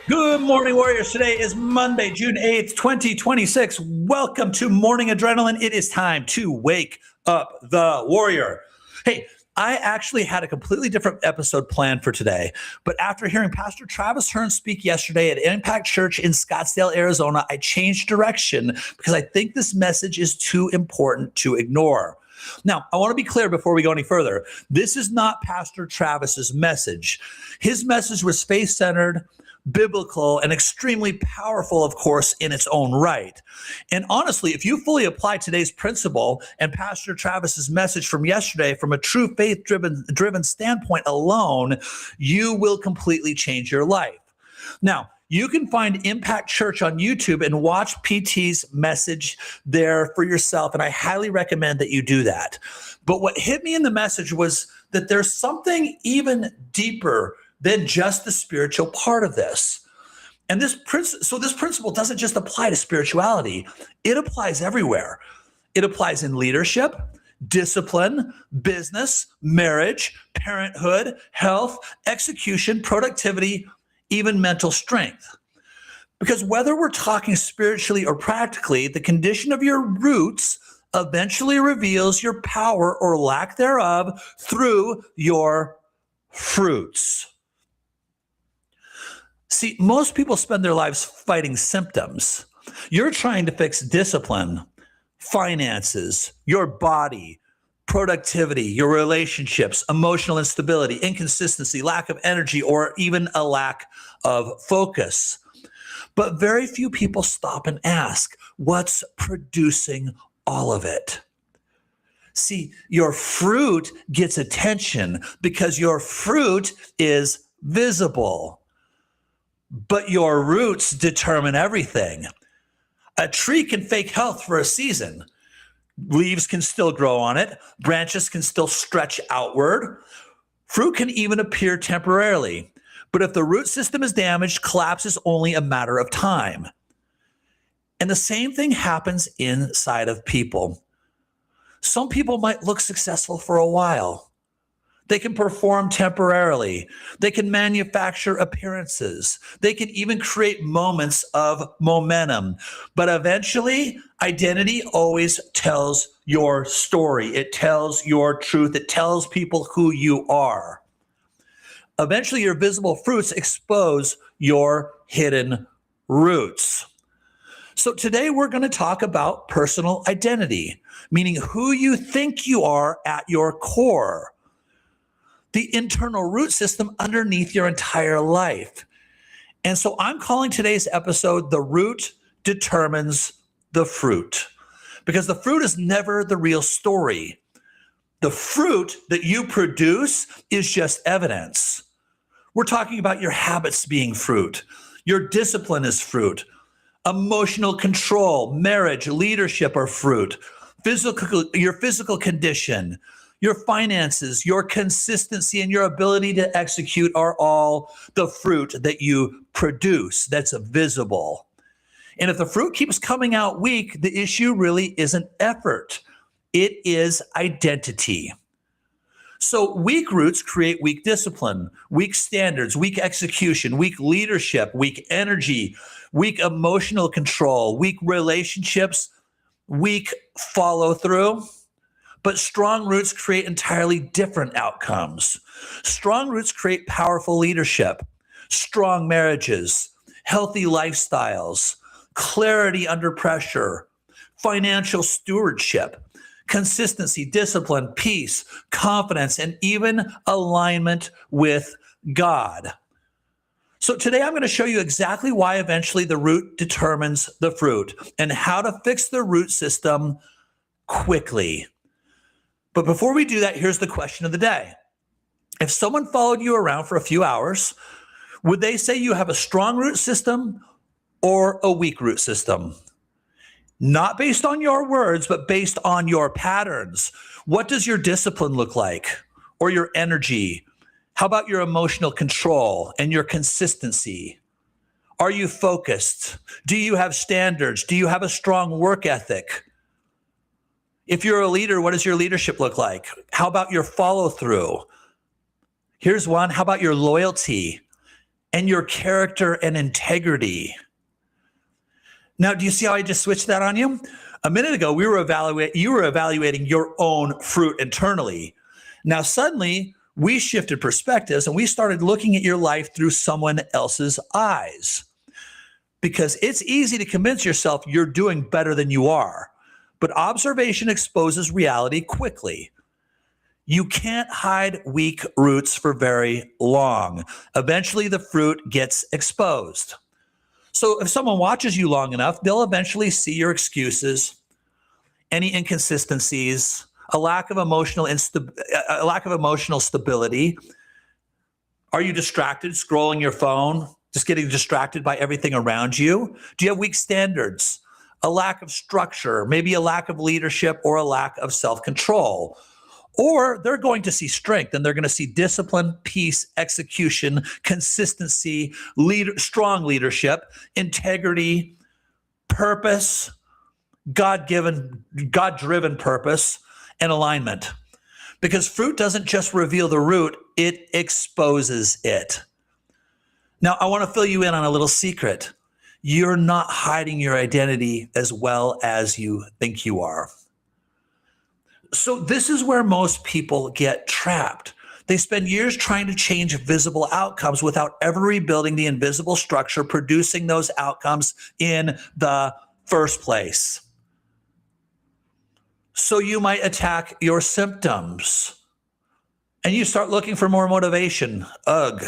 Good morning, Warriors. Today is Monday, June 8th, 2026. Welcome to Morning Adrenaline. It is time to wake up the warrior. Hey, I actually had a completely different episode planned for today, but after hearing Pastor Travis Hearn speak yesterday at Impact Church in Scottsdale, Arizona, I changed direction because I think this message is too important to ignore. Now, I want to be clear before we go any further. This is not Pastor Travis's message. His message was faith-centered, biblical, and extremely powerful, of course, in its own right. And honestly, if you fully apply today's principle and Pastor Travis's message from yesterday from a true faith-driven standpoint alone, you will completely change your life. Now, you can find Impact Church on YouTube and watch PT's message there for yourself, and I highly recommend that you do that. But what hit me in the message was that there's something even deeper than just the spiritual part of this. And this principle doesn't just apply to spirituality. It applies everywhere. It applies in leadership, discipline, business, marriage, parenthood, health, execution, productivity, even mental strength. Because whether we're talking spiritually or practically, the condition of your roots eventually reveals your power or lack thereof through your fruits. See, most people spend their lives fighting symptoms. You're trying to fix discipline, finances, your body, productivity, your relationships, emotional instability, inconsistency, lack of energy, or even a lack of focus. But very few people stop and ask, what's producing all of it? See, your fruit gets attention because your fruit is visible. But your roots determine everything. A tree can fake health for a season. Leaves can still grow on it. Branches can still stretch outward. Fruit can even appear temporarily. But if the root system is damaged, collapse is only a matter of time. And the same thing happens inside of people. Some people might look successful for a while. They can perform temporarily. They can manufacture appearances. They can even create moments of momentum. But eventually, identity always tells your story. It tells your truth. It tells people who you are. Eventually, your visible fruits expose your hidden roots. So today we're going to talk about personal identity, meaning who you think you are at your core. The internal root system underneath your entire life. And so I'm calling today's episode, The Root Determines the Fruit, because the fruit is never the real story. The fruit that you produce is just evidence. We're talking about your habits being fruit. Your discipline is fruit. Emotional control, marriage, leadership are fruit. Your physical condition, your finances, your consistency, and your ability to execute are all the fruit that you produce that's visible. And if the fruit keeps coming out weak, the issue really isn't effort. It is identity. So weak roots create weak discipline, weak standards, weak execution, weak leadership, weak energy, weak emotional control, weak relationships, weak follow through. But strong roots create entirely different outcomes. Strong roots create powerful leadership, strong marriages, healthy lifestyles, clarity under pressure, financial stewardship, consistency, discipline, peace, confidence, and even alignment with God. So today I'm going to show you exactly why eventually the root determines the fruit and how to fix the root system quickly. But before we do that, here's the question of the day. If someone followed you around for a few hours, would they say you have a strong root system or a weak root system? Not based on your words, but based on your patterns. What does your discipline look like? Or your energy? How about your emotional control and your consistency? Are you focused? Do you have standards? Do you have a strong work ethic? If you're a leader, what does your leadership look like? How about your follow through? Here's one. How about your loyalty? and your character and integrity. Now, do you see how I just switched that on you? A minute ago, you were evaluating your own fruit internally. Now, suddenly, we shifted perspectives and we started looking at your life through someone else's eyes. Because it's easy to convince yourself you're doing better than you are, but observation exposes reality quickly. You can't hide weak roots for very long. Eventually, the fruit gets exposed. So if someone watches you long enough, they'll eventually see your excuses, any inconsistencies, a lack of emotional stability. Are you distracted, scrolling your phone, just getting distracted by everything around you? Do you have weak standards, a lack of structure, maybe a lack of leadership, or a lack of self-control? Or they're going to see strength and they're going to see discipline, peace, execution, consistency, strong leadership, integrity, purpose, God-driven purpose, and alignment. Because fruit doesn't just reveal the root, it exposes it. Now, I want to fill you in on a little secret. You're not hiding your identity as well as you think you are. So this is where most people get trapped. They spend years trying to change visible outcomes without ever rebuilding the invisible structure producing those outcomes in the first place. So you might attack your symptoms and you start looking for more motivation. Ugh.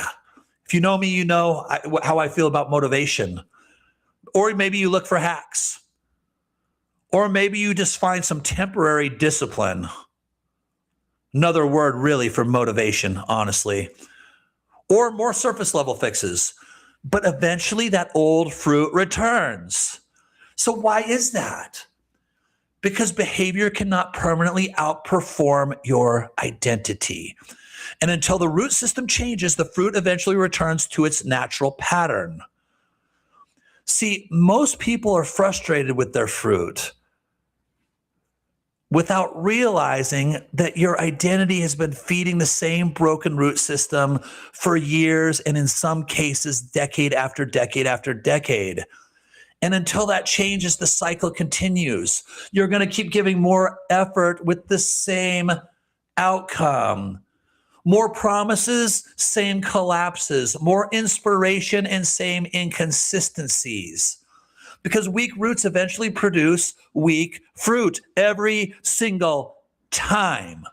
If you know me, you know how I feel about motivation. Or maybe you look for hacks. Or maybe you just find some temporary discipline. Another word really for motivation, honestly. Or more surface level fixes. But eventually that old fruit returns. So why is that? Because behavior cannot permanently outperform your identity. And until the root system changes, the fruit eventually returns to its natural pattern. See, most people are frustrated with their fruit without realizing that your identity has been feeding the same broken root system for years, and in some cases, decade after decade after decade. And until that changes, the cycle continues. You're going to keep giving more effort with the same outcome. More promises, same collapses. More inspiration and same inconsistencies. Because weak roots eventually produce weak fruit every single time.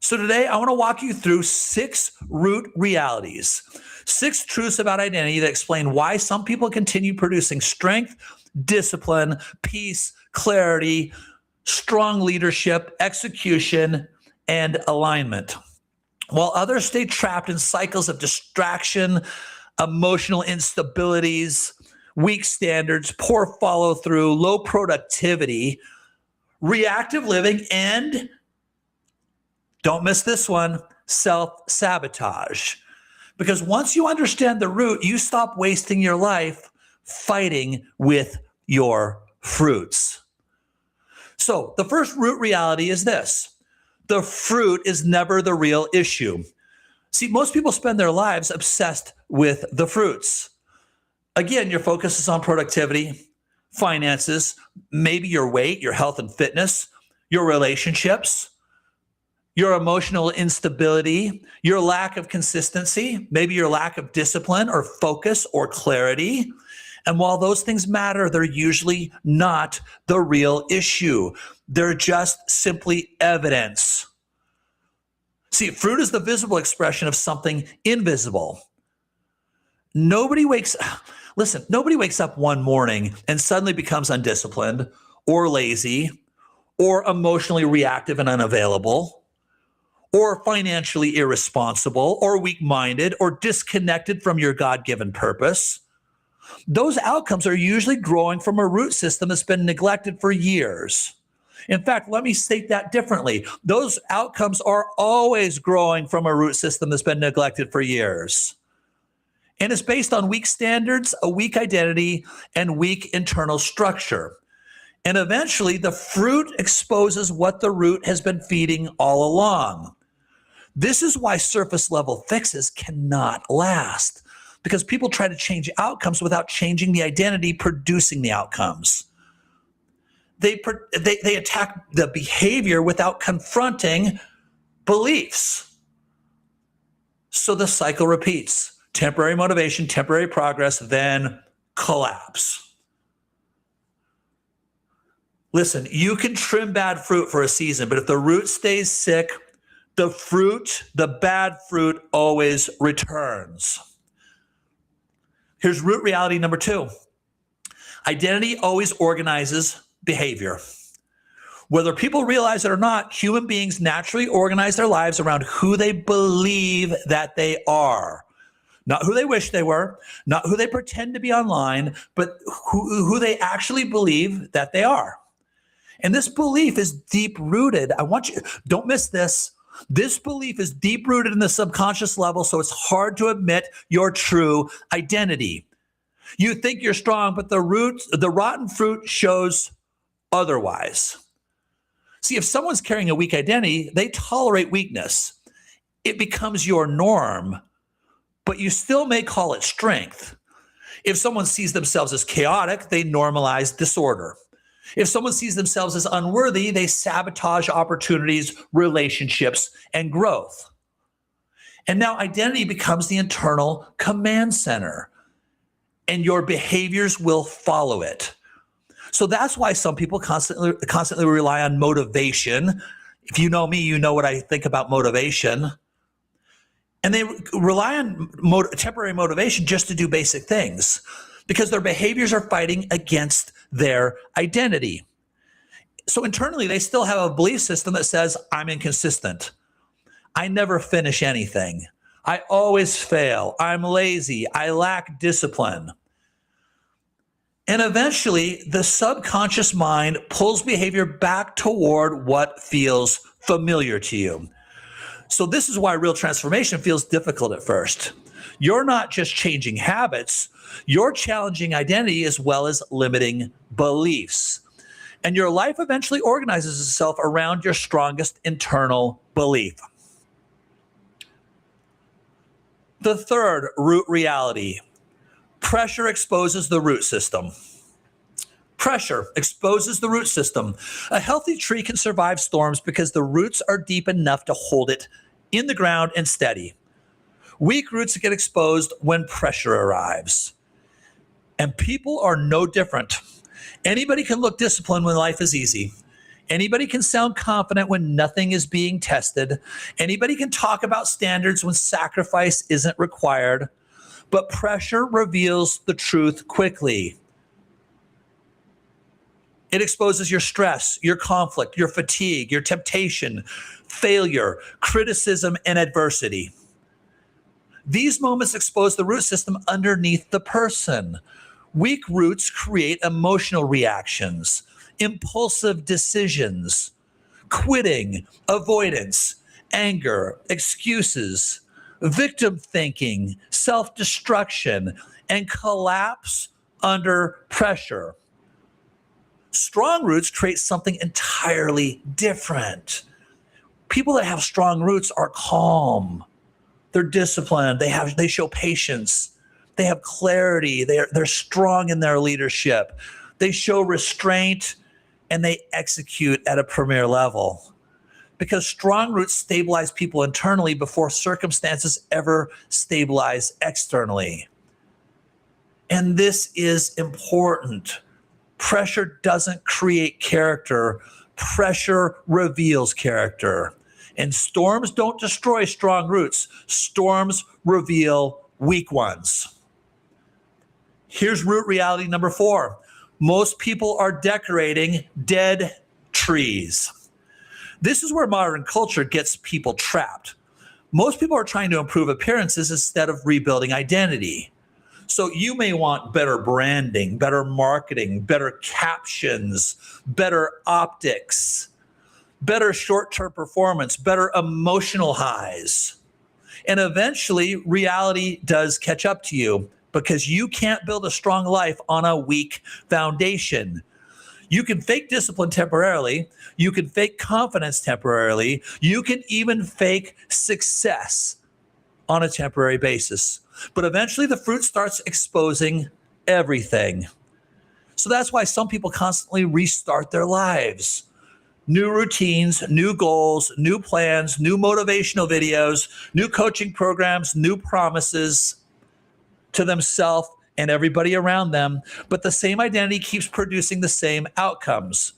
So today, I want to walk you through 6 root realities, 6 truths about identity that explain why some people continue producing strength, discipline, peace, clarity, strong leadership, execution, and alignment, while others stay trapped in cycles of distraction, emotional instabilities, weak standards, poor follow-through, low productivity, reactive living, and don't miss this one, self-sabotage. Because once you understand the root, you stop wasting your life fighting with your fruits. So the first root reality is this: the fruit is never the real issue. See, most people spend their lives obsessed with the fruits. Again, your focus is on productivity, finances, maybe your weight, your health and fitness, your relationships, your emotional instability, your lack of consistency, maybe your lack of discipline or focus or clarity. And while those things matter, they're usually not the real issue. They're just simply evidence. See, fruit is the visible expression of something invisible. Nobody wakes up one morning and suddenly becomes undisciplined or lazy or emotionally reactive and unavailable or financially irresponsible or weak-minded or disconnected from your God-given purpose. Those outcomes are usually growing from a root system that's been neglected for years. In fact, let me state that differently. Those outcomes are always growing from a root system that's been neglected for years. And it's based on weak standards, a weak identity, and weak internal structure. And eventually, the fruit exposes what the root has been feeding all along. This is why surface level fixes cannot last. because people try to change outcomes without changing the identity producing the outcomes. They attack the behavior without confronting beliefs. So the cycle repeats. Temporary motivation, temporary progress, then collapse. Listen, you can trim bad fruit for a season, but if the root stays sick, the bad fruit always returns. Here's root reality number 2. Identity always organizes behavior. Whether people realize it or not, human beings naturally organize their lives around who they believe that they are. Not who they wish they were, not who they pretend to be online, but who they actually believe that they are. And this belief is deep rooted. Don't miss this. This belief is deep rooted in the subconscious level, so it's hard to admit your true identity. You think you're strong, but the rotten fruit shows otherwise. See, if someone's carrying a weak identity, they tolerate weakness. It becomes your norm, but you still may call it strength. If someone sees themselves as chaotic, they normalize disorder. If someone sees themselves as unworthy, they sabotage opportunities, relationships, and growth. And now identity becomes the internal command center, and your behaviors will follow it. So that's why some people constantly rely on motivation. If you know me, you know what I think about motivation. And they rely on temporary motivation just to do basic things because their behaviors are fighting against their identity. So internally, they still have a belief system that says, I'm inconsistent. I never finish anything. I always fail. I'm lazy. I lack discipline. And eventually, the subconscious mind pulls behavior back toward what feels familiar to you. So this is why real transformation feels difficult at first. You're not just changing habits, you're challenging identity as well as limiting beliefs. And your life eventually organizes itself around your strongest internal belief. The third root reality. Pressure exposes the root system. Pressure exposes the root system. A healthy tree can survive storms because the roots are deep enough to hold it in the ground and steady. Weak roots get exposed when pressure arrives. And people are no different. Anybody can look disciplined when life is easy. Anybody can sound confident when nothing is being tested. Anybody can talk about standards when sacrifice isn't required. But pressure reveals the truth quickly. It exposes your stress, your conflict, your fatigue, your temptation, failure, criticism, and adversity. These moments expose the root system underneath the person. Weak roots create emotional reactions, impulsive decisions, quitting, avoidance, anger, excuses, victim thinking, self-destruction, and collapse under pressure. Strong roots create something entirely different. People that have strong roots are calm. They're disciplined. They show patience. They have clarity. They're strong in their leadership. They show restraint and they execute at a premier level. Because strong roots stabilize people internally before circumstances ever stabilize externally. And this is important. Pressure doesn't create character. Pressure reveals character. And storms don't destroy strong roots. Storms reveal weak ones. Here's root reality number 4. Most people are decorating dead trees. This is where modern culture gets people trapped. Most people are trying to improve appearances instead of rebuilding identity. So you may want better branding, better marketing, better captions, better optics, better short-term performance, better emotional highs. And eventually, reality does catch up to you because you can't build a strong life on a weak foundation. You can fake discipline temporarily. You can fake confidence temporarily. You can even fake success on a temporary basis. But eventually the fruit starts exposing everything. So that's why some people constantly restart their lives. New routines, new goals, new plans, new motivational videos, new coaching programs, new promises to themselves and everybody around them. But the same identity keeps producing the same outcomes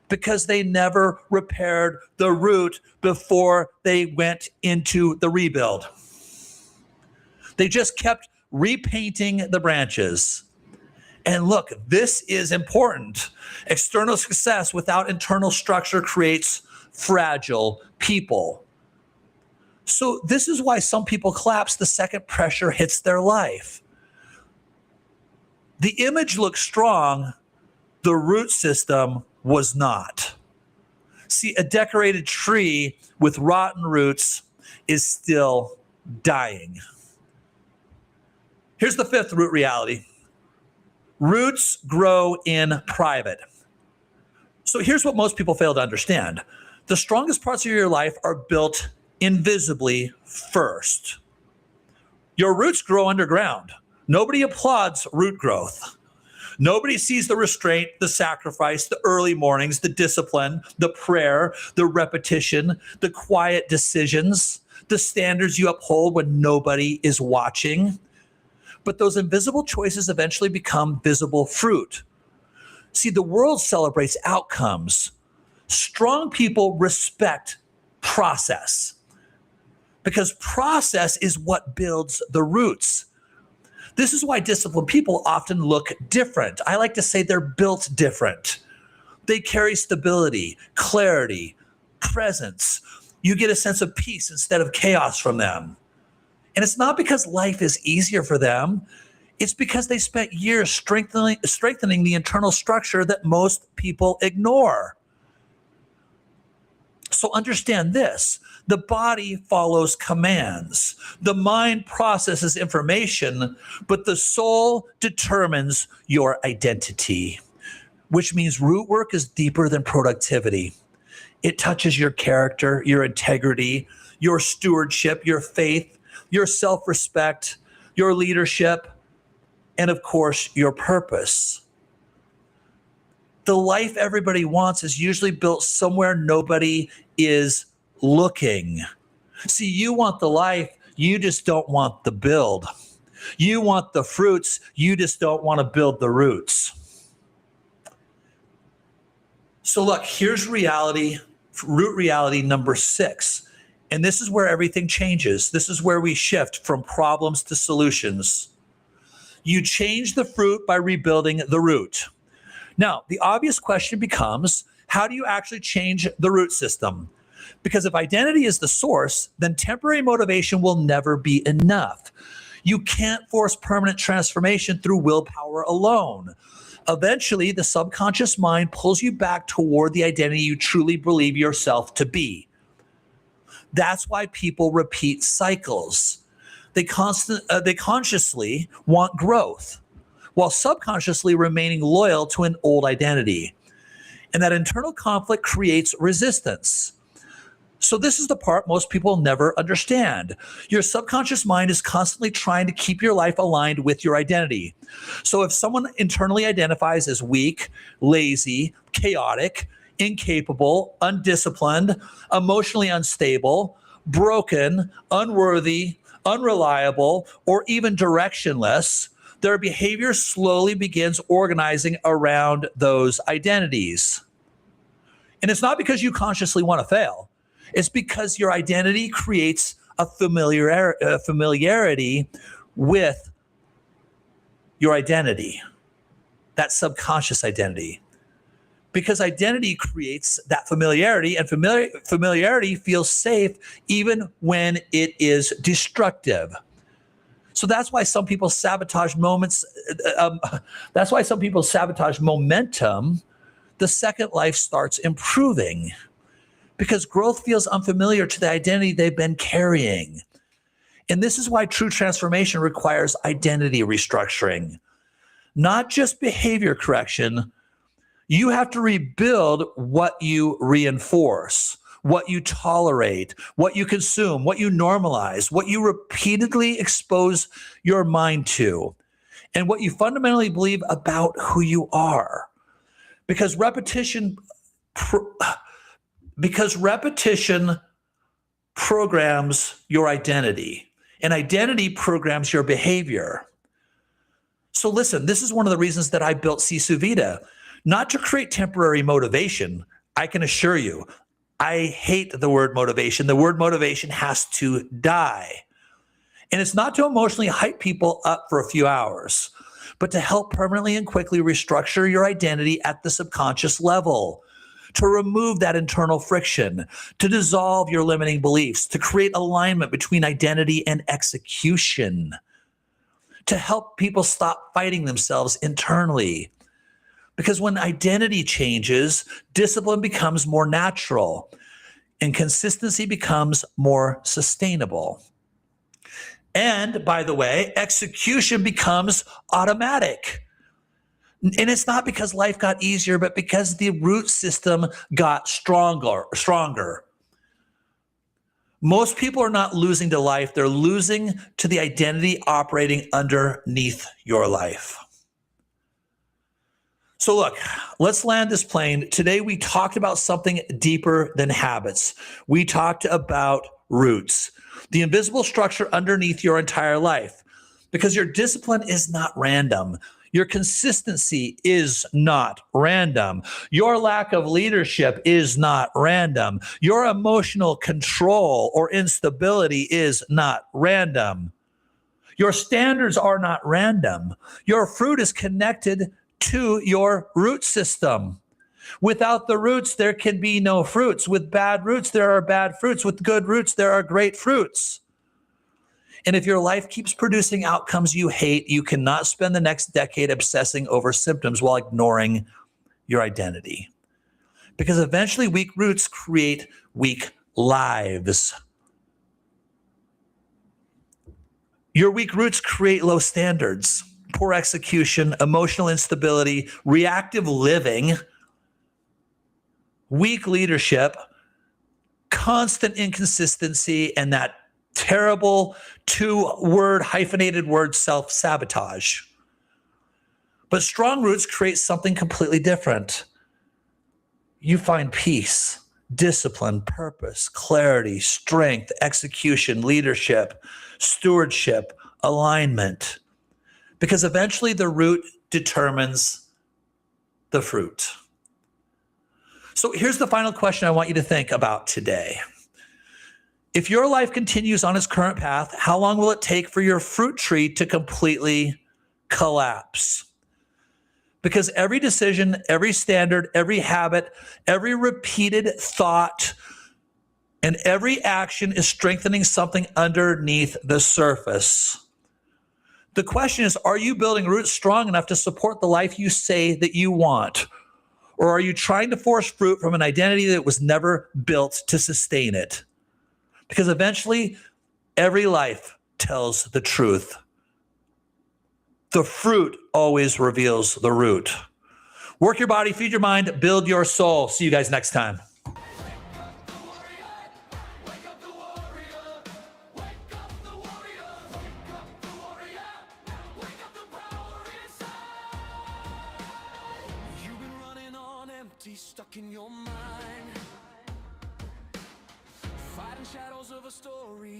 because they never repaired the root before they went into the rebuild. They just kept repainting the branches. And look, this is important. External success without internal structure creates fragile people. So this is why some people collapse the second pressure hits their life. The image looks strong, the root system was not. See, a decorated tree with rotten roots is still dying. Here's the fifth root reality. Roots grow in private. So here's what most people fail to understand. The strongest parts of your life are built invisibly first. Your roots grow underground. Nobody applauds root growth. Nobody sees the restraint, the sacrifice, the early mornings, the discipline, the prayer, the repetition, the quiet decisions, the standards you uphold when nobody is watching. But those invisible choices eventually become visible fruit. See, the world celebrates outcomes. Strong people respect process because process is what builds the roots. This is why disciplined people often look different. I like to say they're built different. They carry stability, clarity, presence. You get a sense of peace instead of chaos from them. And it's not because life is easier for them. It's because they spent years strengthening the internal structure that most people ignore. So understand this. The body follows commands. The mind processes information, but the soul determines your identity, which means root work is deeper than productivity. It touches your character, your integrity, your stewardship, your faith, your self-respect, your leadership, and of course, your purpose. The life everybody wants is usually built somewhere nobody is looking. See, you want the life, you just don't want the build. You want the fruits, you just don't want to build the roots. So look, here's reality, root reality number 6. And this is where everything changes. This is where we shift from problems to solutions. You change the fruit by rebuilding the root. Now, the obvious question becomes, how do you actually change the root system? Because if identity is the source, then temporary motivation will never be enough. You can't force permanent transformation through willpower alone. Eventually, the subconscious mind pulls you back toward the identity you truly believe yourself to be. That's why people repeat cycles. They consciously want growth while subconsciously remaining loyal to an old identity. And that internal conflict creates resistance. So this is the part most people never understand. Your subconscious mind is constantly trying to keep your life aligned with your identity. So if someone internally identifies as weak, lazy, chaotic, incapable, undisciplined, emotionally unstable, broken, unworthy, unreliable, or even directionless, their behavior slowly begins organizing around those identities. And it's not because you consciously want to fail. It's because your identity creates a familiarity with your identity, that subconscious identity. Because identity creates that familiarity, and familiarity feels safe even when it is destructive. So that's why some people sabotage moments. That's why some people sabotage momentum the second life starts improving. Because growth feels unfamiliar to the identity they've been carrying. And this is why true transformation requires identity restructuring, not just behavior correction. You have to rebuild what you reinforce. what you tolerate, what you consume, what you normalize, what you repeatedly expose your mind to, and what you fundamentally believe about who you are. Because repetition programs your identity, and identity programs your behavior. So listen, this is one of the reasons that I built Sisu Vita, not to create temporary motivation. I can assure you, I hate the word motivation. The word motivation has to die. And it's not to emotionally hype people up for a few hours, but to help permanently and quickly restructure your identity at the subconscious level, to remove that internal friction, to dissolve your limiting beliefs, to create alignment between identity and execution, to help people stop fighting themselves internally. Because when identity changes, discipline becomes more natural and consistency becomes more sustainable. And by the way, execution becomes automatic. And it's not because life got easier, but because the root system got stronger. Most people are not losing to life. They're losing to the identity operating underneath your life. So look, let's land this plane. Today we talked about something deeper than habits. We talked about roots, the invisible structure underneath your entire life, because your discipline is not random. Your consistency is not random. Your lack of leadership is not random. Your emotional control or instability is not random. Your standards are not random. Your fruit is connected to your root system. Without the roots, there can be no fruits. With bad roots, there are bad fruits. With good roots, there are great fruits. And if your life keeps producing outcomes you hate, you cannot spend the next decade obsessing over symptoms while ignoring your identity. Because eventually weak roots create weak lives. Your weak roots create low standards, poor execution, emotional instability, reactive living, weak leadership, constant inconsistency, and that terrible two-word hyphenated word self-sabotage. But strong roots create something completely different. You find peace, discipline, purpose, clarity, strength, execution, leadership, stewardship, alignment. Because eventually the root determines the fruit. So here's the final question I want you to think about today. If your life continues on its current path, how long will it take for your fruit tree to completely collapse? Because every decision, every standard, every habit, every repeated thought, and every action is strengthening something underneath the surface. The question is, are you building roots strong enough to support the life you say that you want? Or are you trying to force fruit from an identity that was never built to sustain it? Because eventually, every life tells the truth. The fruit always reveals the root. Work your body, feed your mind, build your soul. See you guys next time. Stuck in your mind, fighting shadows of a story.